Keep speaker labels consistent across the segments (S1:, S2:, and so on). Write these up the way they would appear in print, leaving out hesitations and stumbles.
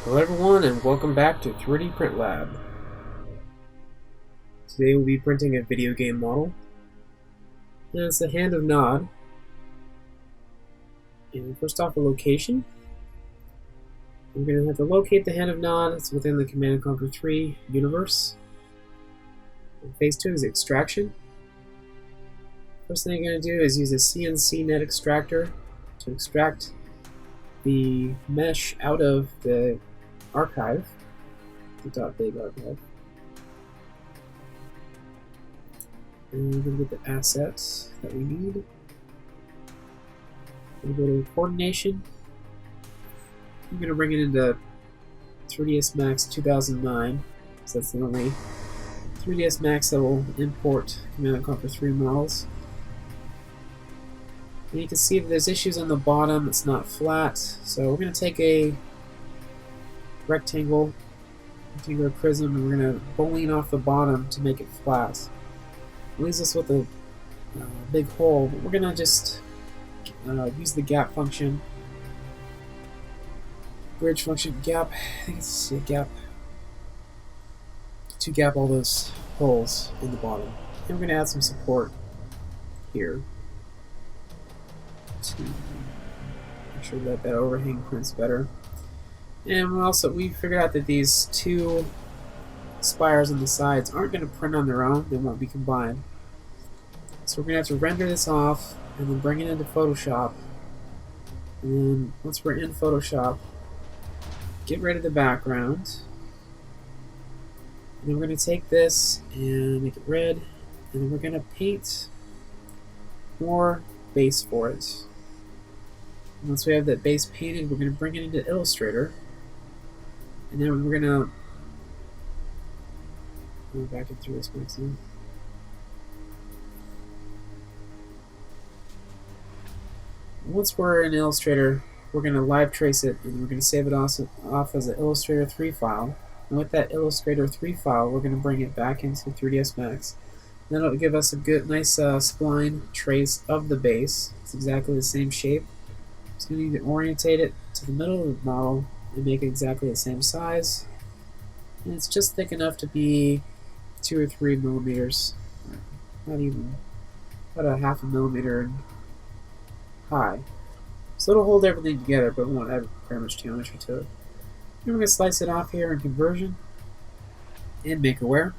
S1: Hello everyone and welcome back to 3D Print Lab. Today we'll be printing a video game model. And it's the Hand of Nod. And first off, a location. We're going to have to locate the Hand of Nod. It's within the Command & Conquer 3 universe. And phase 2 is extraction. First thing you're going to do is use a CNC net extractor to extract the mesh out of the archive, the .big archive. And we're going to get the assets that we need. We're going to go to coordination. I'm going to bring it into 3ds Max 2009, so that's the only 3ds Max that will import Command & Conquer 3 models. And you can see that there's issues on the bottom, it's not flat, so we're going to take a rectangular prism and we're going to bowline off the bottom to make it flat. It leaves us with a big hole, but we're going to just use the gap function, bridge function, gap, I think it's a gap, to gap all those holes in the bottom. And we're going to add some support here to make sure that that overhang prints better. And we figured out that these two spires on the sides aren't going to print on their own, they won't be combined. So we're going to have to render this off and then bring it into Photoshop. And then once we're in Photoshop, get rid of the background. And then we're going to take this and make it red, and then we're going to paint more base for it. And once we have that base painted, we're going to bring it into Illustrator. And then we're going to go back and through this next one. Once we're in Illustrator, we're going to live trace it, and we're going to save it off as an Illustrator 3 file. And with that Illustrator 3 file, we're going to bring it back into 3ds Max. And that'll give us a good, nice spline trace of the base. It's exactly the same shape. Just going to need to orientate it to the middle of the model and make it exactly the same size. And it's just thick enough to be 2 or 3 millimeters, not even, about a half a millimeter high. So it'll hold everything together, but it won't add very much geometry to it. And we're going to slice it off here in conversion and make aware.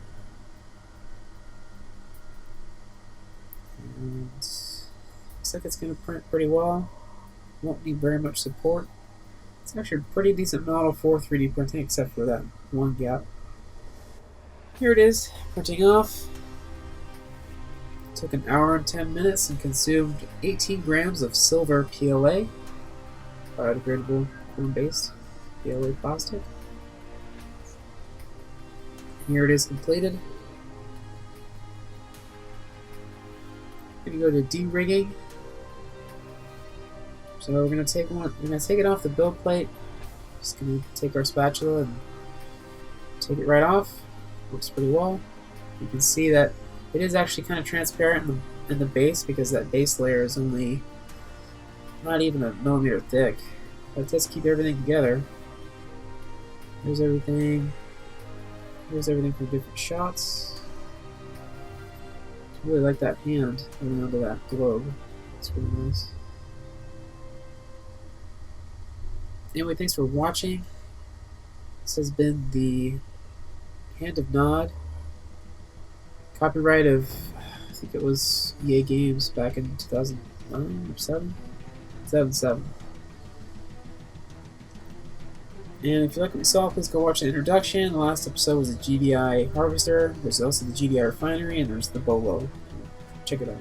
S1: And looks like it's going to print pretty well. Won't need very much support. It's actually a pretty decent model for 3D printing, except for that one gap. Here it is, printing off. Took an hour and 10 minutes and consumed 18 grams of silver PLA, biodegradable chrome-based PLA plastic. Here it is completed. I'm going to go to de-rigging. So we're going to take it off the build plate. Just going to take our spatula and take it right off. Works pretty well. You can see that it is actually kind of transparent in the base, because that base layer is only not even a millimeter thick. But it does keep everything together. Here's everything. Here's everything from different shots. I really like that hand going onto that globe. It's really nice. Anyway, thanks for watching. This has been the Hand of Nod. Copyright of, I think it was EA Games back in 2009 or 7? 2007. And if you like what you saw, please go watch the introduction. The last episode was the GDI Harvester. There's also the GDI Refinery, and there's the Bolo. Check it out.